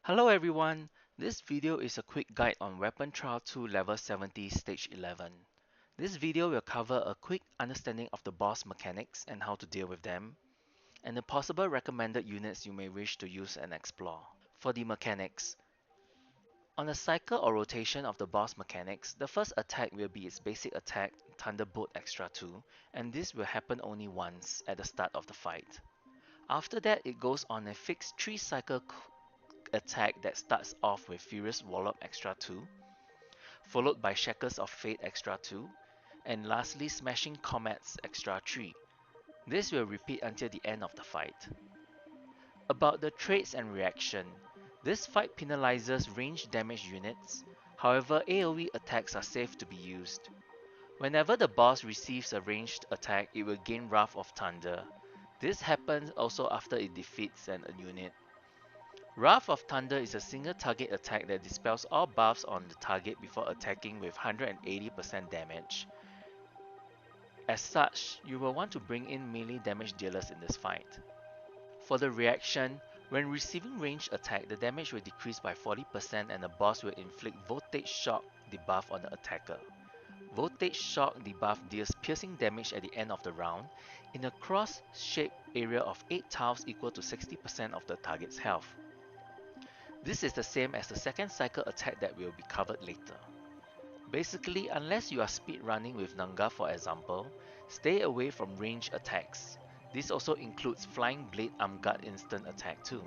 Hello everyone, this video is a quick guide on Weapon Trial 2 Level 70 Stage 11. This video will cover a quick understanding of the boss mechanics and how to deal with them, and the possible recommended units you may wish to use and explore. For the mechanics, on a cycle or rotation of the boss mechanics, the first attack will be its basic attack, Thunderbolt Extra 2, and this will happen only once at the start of the fight. After that, it goes on a fixed 3 cycle attack that starts off with Furious Wallop Extra 2, followed by Shackles of Fate Extra 2, and lastly Smashing Comets Extra 3. This will repeat until the end of the fight. About the traits and reaction, this fight penalizes ranged damage units, however AoE attacks are safe to be used. Whenever the boss receives a ranged attack, it will gain Wrath of Thunder. This happens also after it defeats a unit. Wrath of Thunder is a single target attack that dispels all buffs on the target before attacking with 180% damage. As such, you will want to bring in melee damage dealers in this fight. For the reaction, when receiving ranged attack, the damage will decrease by 40% and the boss will inflict Voltage Shock debuff on the attacker. Voltage Shock debuff deals piercing damage at the end of the round in a cross-shaped area of 8 tiles equal to 60% of the target's health. This is the same as the second cycle attack that will be covered later. Basically, unless you are speed running with Nanga for example, stay away from ranged attacks. This also includes Flying Blade Armguard instant attack too.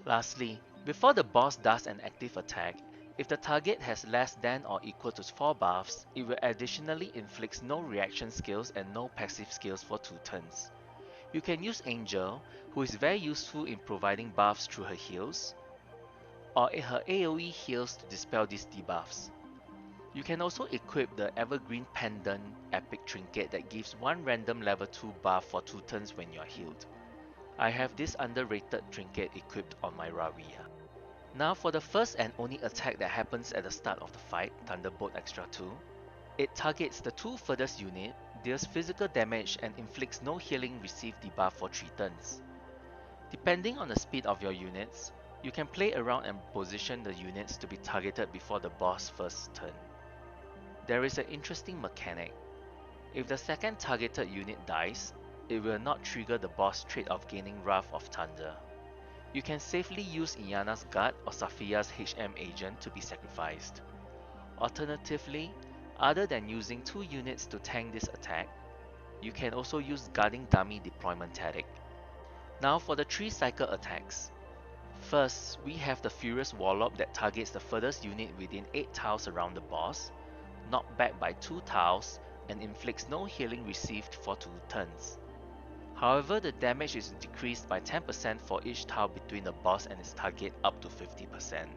Lastly, before the boss does an active attack, if the target has less than or equal to 4 buffs, it will additionally inflict no reaction skills and no passive skills for 2 turns. You can use Angel, who is very useful in providing buffs through her heals, or her AoE heals to dispel these debuffs. You can also equip the Evergreen Pendant Epic Trinket that gives one random level 2 buff for 2 turns when you are healed. I have this underrated trinket equipped on my Ravia. Now for the first and only attack that happens at the start of the fight, Thunderbolt Extra 2. It targets the 2 furthest unit, deals physical damage and inflicts no healing received debuff for 3 turns. Depending on the speed of your units, you can play around and position the units to be targeted before the boss' first turn. There is an interesting mechanic. If the second targeted unit dies, it will not trigger the boss trait of gaining Wrath of Thunder. You can safely use Iana's Guard or Safia's HM agent to be sacrificed. Alternatively, other than using 2 units to tank this attack, you can also use Guarding Dummy deployment tactic. Now for the 3 cycle attacks. First, we have the Furious Wallop that targets the furthest unit within 8 tiles around the boss, knocked back by 2 tiles, and inflicts no healing received for 2 turns. However, the damage is decreased by 10% for each tile between the boss and its target up to 50%.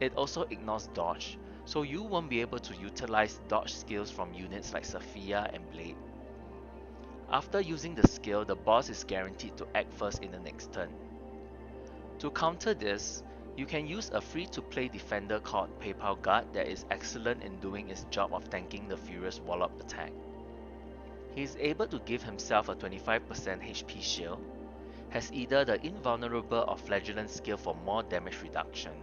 It also ignores dodge, so you won't be able to utilize dodge skills from units like Safia and Blade. After using the skill, the boss is guaranteed to act first in the next turn. To counter this, you can use a free-to-play defender called PayPal Guard that is excellent in doing its job of tanking the Furious Wallop attack. He is able to give himself a 25% HP shield, has either the Invulnerable or Flagellant skill for more damage reduction.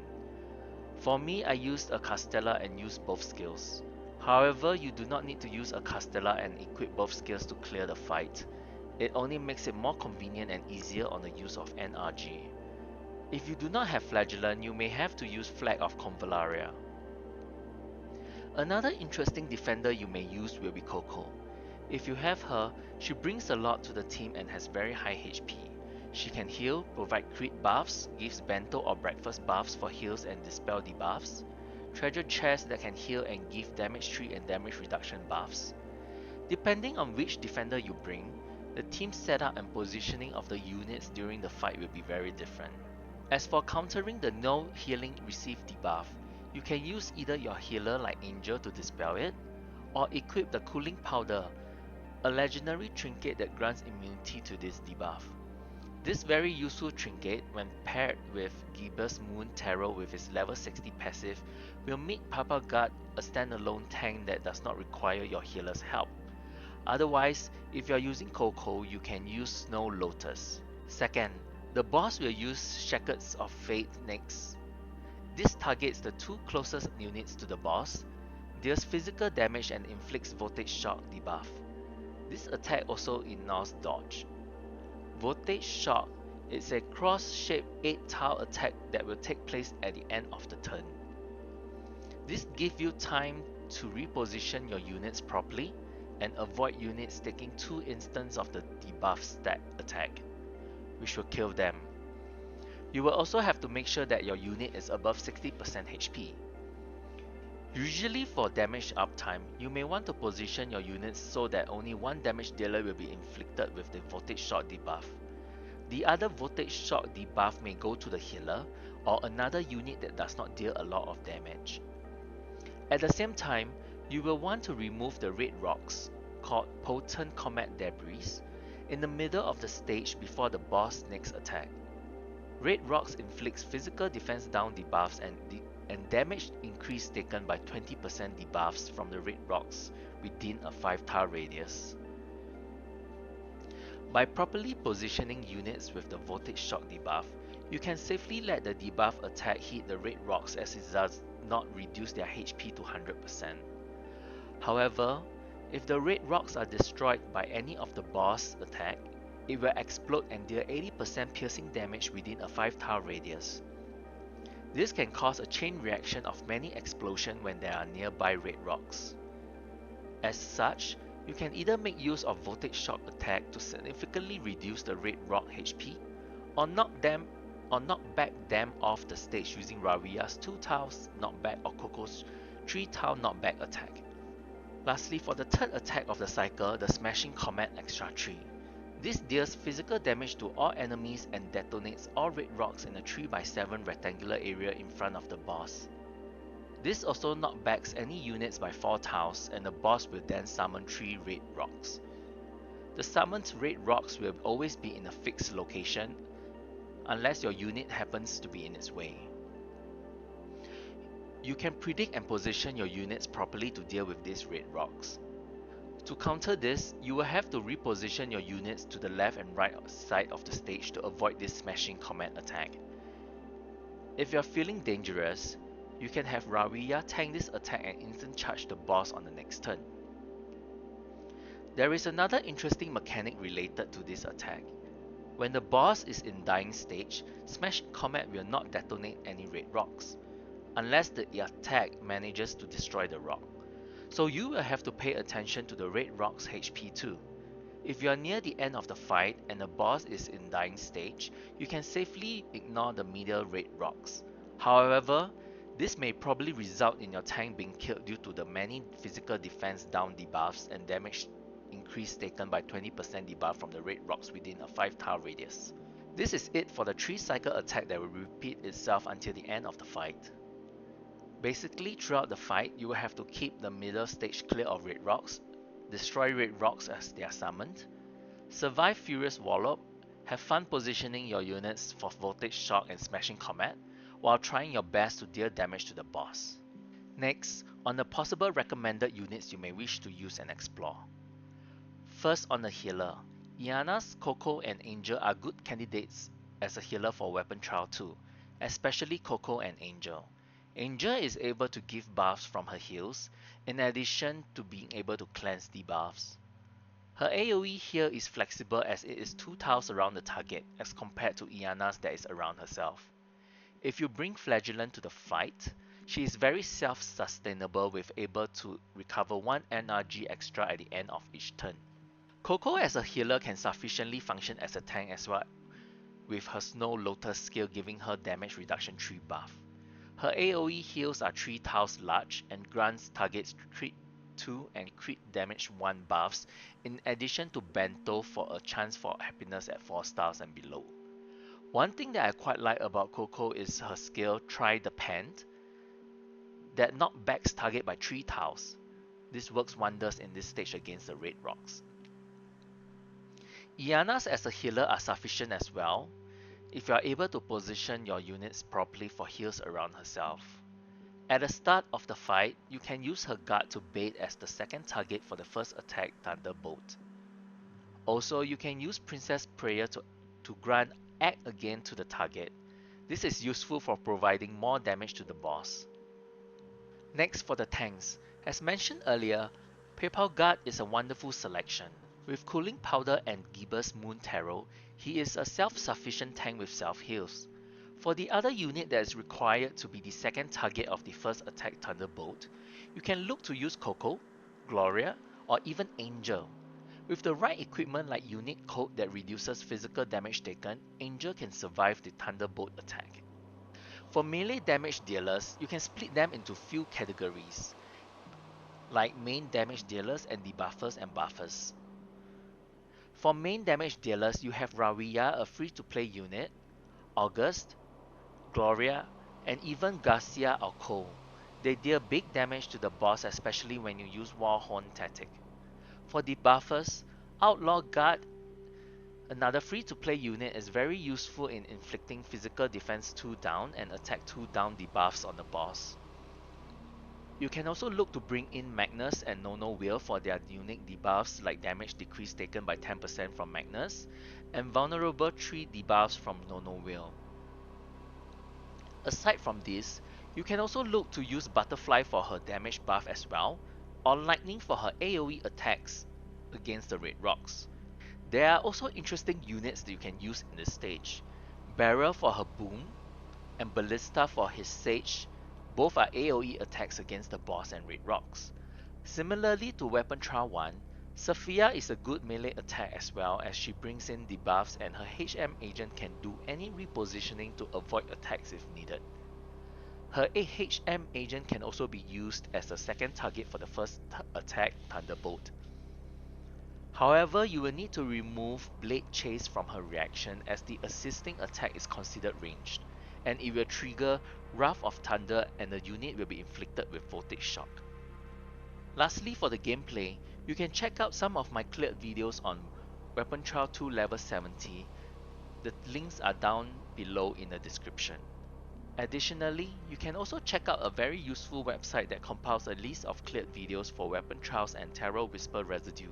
For me, I used a Castella and used both skills. However, you do not need to use a Castella and equip both skills to clear the fight. It only makes it more convenient and easier on the use of NRG. If you do not have Flagellant, you may have to use Flag of Convallaria. Another interesting defender you may use will be Coco. If you have her, she brings a lot to the team and has very high HP. She can heal, provide crit buffs, gives bento or breakfast buffs for heals and dispel debuffs, treasure chests that can heal and give damage tree and damage reduction buffs. Depending on which defender you bring, the team setup and positioning of the units during the fight will be very different. As for countering the no healing received debuff, you can use either your healer like Angel to dispel it, or equip the Cooling Powder, a legendary trinket that grants immunity to this debuff. This very useful trinket, when paired with Gibbous Moon Tarot with its level 60 passive, will make Papa Guard a standalone tank that does not require your healer's help. Otherwise, if you are using Coco, you can use Snow Lotus. Second, the boss will use Shackles of Fate next. This targets the two closest units to the boss, deals physical damage and inflicts voltage shock debuff. This attack also ignores dodge. Voltage shock is a cross-shaped 8-tile attack that will take place at the end of the turn. This gives you time to reposition your units properly and avoid units taking 2 instances of the debuff stack attack, which will kill them. You will also have to make sure that your unit is above 60% HP. Usually for damage uptime, you may want to position your units so that only one damage dealer will be inflicted with the voltage shock debuff. The other voltage shock debuff may go to the healer or another unit that does not deal a lot of damage. At the same time, you will want to remove the red rocks, called potent combat debris, in the middle of the stage before the boss' next attack. Red rocks inflicts physical defense down debuffs and damage increase taken by 20% debuffs from the red rocks within a 5-tile radius. By properly positioning units with the voltage shock debuff, you can safely let the debuff attack hit the red rocks as it does not reduce their HP to 100%. However, if the red rocks are destroyed by any of the boss attack, it will explode and deal 80% piercing damage within a 5-tile radius. This can cause a chain reaction of many explosions when there are nearby red rocks. As such, you can either make use of voltage shock attack to significantly reduce the red rock HP, or knock back them off the stage using Rawia's 2 tiles knockback or Coco's 3-tile knockback attack. Lastly, for the third attack of the cycle, the Smashing Comet Extra 3. This deals physical damage to all enemies and detonates all red rocks in a 3x7 rectangular area in front of the boss. This also knockbacks any units by 4 tiles and the boss will then summon 3 red rocks. The summoned red rocks will always be in a fixed location unless your unit happens to be in its way. You can predict and position your units properly to deal with these red rocks. To counter this, you will have to reposition your units to the left and right side of the stage to avoid this Smashing Comet attack. If you are feeling dangerous, you can have Rawia tank this attack and instant charge the boss on the next turn. There is another interesting mechanic related to this attack. When the boss is in dying stage, Smashing Comet will not detonate any red rocks, unless the attack manages to destroy the rock. So you will have to pay attention to the red rock's HP too. If you are near the end of the fight and the boss is in dying stage, you can safely ignore the middle red rocks. However, this may probably result in your tank being killed due to the many physical defense down debuffs and damage increase taken by 20% debuff from the red rocks within a 5-tile radius. This is it for the 3-cycle attack that will repeat itself until the end of the fight. Basically, throughout the fight, you will have to keep the middle stage clear of red rocks, destroy red rocks as they are summoned, survive Furious Wallop, have fun positioning your units for Voltage Shock and Smashing Comet, while trying your best to deal damage to the boss. Next, on the possible recommended units you may wish to use and explore. First, on the healer. Iana's, Coco and Angel are good candidates as a healer for Weapon Trial 2, especially Coco and Angel. Angel is able to give buffs from her heals, in addition to being able to cleanse debuffs. Her AoE here is flexible as it is 2 tiles around the target as compared to Iana's that is around herself. If you bring Flagellant to the fight, she is very self-sustainable with able to recover 1 NRG extra at the end of each turn. Coco as a healer can sufficiently function as a tank as well, with her Snow Lotus skill giving her damage reduction 3 buff. Her AoE heals are 3 tiles large and grants targets crit 2 and crit damage 1 buffs, in addition to Bento for a chance for happiness at 4 stars and below. One thing that I quite like about Coco is her skill Try the Pant that knockbacks target by 3 tiles. This works wonders in this stage against the red rocks. Iana's as a healer are sufficient as well, if you are able to position your units properly for heals around herself. At the start of the fight, you can use her guard to bait as the second target for the first attack Thunderbolt. Also, you can use Princess Prayer to grant Act Again to the target. This is useful for providing more damage to the boss. Next, for the tanks. As mentioned earlier, PayPal Guard is a wonderful selection. With Cooling Powder and Giber's Moon Tarot, he is a self-sufficient tank with self-heals. For the other unit that is required to be the second target of the first attack Thunderbolt, you can look to use Coco, Gloria, or even Angel. With the right equipment like unique coat that reduces physical damage taken, Angel can survive the Thunderbolt attack. For melee damage dealers, you can split them into few categories, like main damage dealers and debuffers and buffers. For main damage dealers, you have Rawiya, a free-to-play unit, August, Gloria, and even Garcia or Cole. They deal big damage to the boss, especially when you use Warhorn tactic. For debuffers, Outlaw Guard, another free-to-play unit, is very useful in inflicting physical defense 2 down and attack 2 down debuffs on the boss. You can also look to bring in Magnus and Nono Wheel for their unique debuffs like damage decrease taken by 10% from Magnus and vulnerable 3 debuffs from Nono Wheel. Aside from this, you can also look to use Butterfly for her damage buff as well, or Lightning for her AoE attacks against the red rocks. There are also interesting units that you can use in this stage. Barrel for her boom, and Ballista for his Sage. Both are AoE attacks against the boss and red rocks. Similarly to Weapon Trial 1, Sophia is a good melee attack as well as she brings in debuffs and her HM agent can do any repositioning to avoid attacks if needed. Her HM agent can also be used as a second target for the first attack, Thunderbolt. However, you will need to remove Blade Chase from her reaction as the assisting attack is considered ranged, and it will trigger Wrath of Thunder and the unit will be inflicted with Voltage Shock. Lastly, for the gameplay, you can check out some of my cleared videos on Weapon Trial 2 Level 70. The links are down below in the description. Additionally, you can also check out a very useful website that compiles a list of cleared videos for Weapon Trials and Terror Whisper Residue.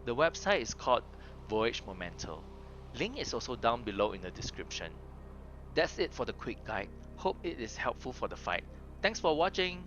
The website is called Voyage Memento. Link is also down below in the description. That's it for the quick guide. Hope it is helpful for the fight. Thanks for watching!